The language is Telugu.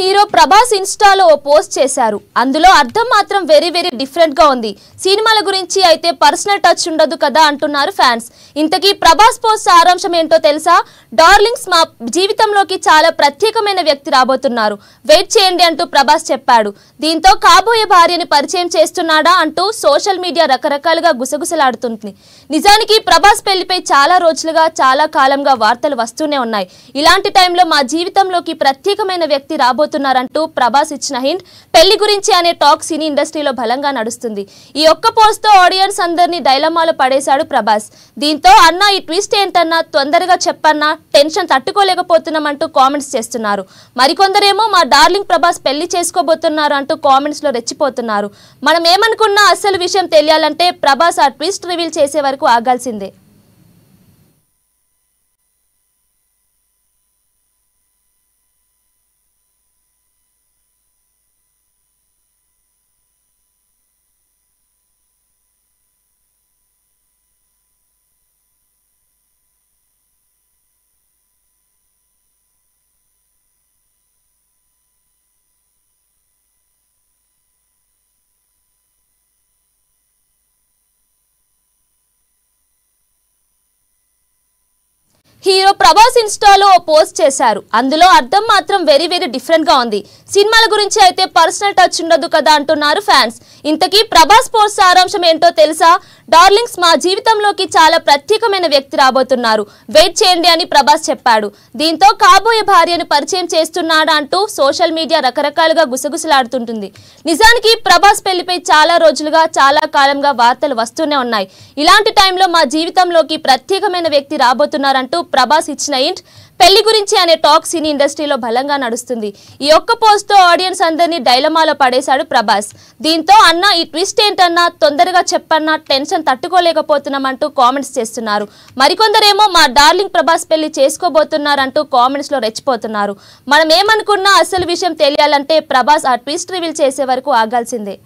హీరో ప్రభాస్ ఇన్స్టాలో ఓ పోస్ట్ చేశారు. అందులో అర్థం మాత్రం వెరీ డిఫరెంట్ గా ఉంది. సినిమాల గురించి అయితే పర్సనల్ టచ్ ఉండదు కదా అంటున్నారు ఫ్యాన్స్. ఇంతకీ ప్రభాస్ పోస్ట్ సారాంశం ఏంటో తెలుసా? డార్లింగ్స్, మా జీవితంలోకి చాలా ప్రత్యేకమైన వ్యక్తి రాబోతున్నారు, వెయిట్ చేయండి అంటూ ప్రభాస్ చెప్పాడు. దీంతో కాబోయే భార్యని పరిచయం చేస్తున్నాడా అంటూ సోషల్ మీడియా రకరకాలుగా గుసగుసలాడుతుంది. నిజానికి ప్రభాస్ పెళ్లిపై చాలా రోజులుగా, చాలా కాలంగా వార్తలు వస్తూనే ఉన్నాయి. ఇలాంటి టైంలో మా జీవితంలోకి ప్రత్యేకమైన వ్యక్తి రాబోతున్నారంటూ ప్రభాస్ ఇచ్చిన హింట్ పెళ్లి గురించి అనే టాక్ సినీ ఇండస్ట్రీలో బలంగా నడుస్తుంది. ఈ ఒక్క పోస్ట్ తో ఆడియన్స్ అందరినీ డైలమాలో పడేశాడు ప్రభాస్. దీంతో అన్న ఈ ట్విస్ట్ ఏంటన్నా, తొందరగా చెప్పన్నా, టెన్షన్ తట్టుకోలేకపోతున్నామంటూ కామెంట్స్ చేస్తున్నారు. మరికొందరేమో మా డార్లింగ్ ప్రభాస్ పెళ్లి చేసుకోబోతున్నారు అంటూ కామెంట్స్ లో రెచ్చిపోతున్నారు. మనం ఏమనుకున్నా అసలు విషయం తెలియాలంటే ప్రభాస్ ఆ ట్విస్ట్ రివీల్ చేసే వరకు ఆగాల్సిందే. హీరో ప్రభాస్ ఇన్స్టాలో ఓ పోస్ట్ చేశారు. అందులో అర్థం మాత్రం వెరీ డిఫరెంట్ గా ఉంది. సినిమాల గురించి అయితే పర్సనల్ టచ్ ఉండదు కదా అంటున్నారు ఫ్యాన్స్. ఇంతకీ ప్రభాస్ పోస్ట్ సారాంశం ఏంటో తెలుసా? డార్లింగ్స్, మా జీవితంలోకి చాలా ప్రత్యేకమైన వ్యక్తి రాబోతున్నారు, వెయిట్ చేయండి అని ప్రభాస్ చెప్పాడు. దీంతో కాబోయే భార్యను పరిచయం చేస్తున్నాడా అంటూ సోషల్ మీడియా రకరకాలుగా గుసగుసలాడుతుంటుంది. నిజానికి ప్రభాస్ పెళ్లిపై చాలా రోజులుగా, చాలా కాలంగా వార్తలు వస్తూనే ఉన్నాయి. ఇలాంటి టైంలో మా జీవితంలోకి ప్రత్యేకమైన వ్యక్తి రాబోతున్నారంటూ ప్రభాస్ ఇచ్చిన హింట్ పెళ్లి గురించి అనే టాక్ సినీ ఇండస్ట్రీలో బలంగా నడుస్తుంది. ఈ ఒక్క పోస్ట్ తో ఆడియన్స్ అందరినీ డైలమాలో పడేశాడు ప్రభాస్. దీంతో అన్న ఈ ట్విస్ట్ ఏంటన్నా, తొందరగా చెప్పన్నా, టెన్షన్ తట్టుకోలేకపోతున్నామంటూ కామెంట్స్ చేస్తున్నారు. మరికొందరేమో మా డార్లింగ్ ప్రభాస్ పెళ్లి చేసుకోబోతున్నారంటూ కామెంట్స్ లో రెచ్చిపోతున్నారు. మనం ఏమనుకున్నా అసలు విషయం తెలియాలంటే ప్రభాస్ ఆ ట్విస్ట్ రివీల్ చేసే వరకు ఆగాల్సిందే.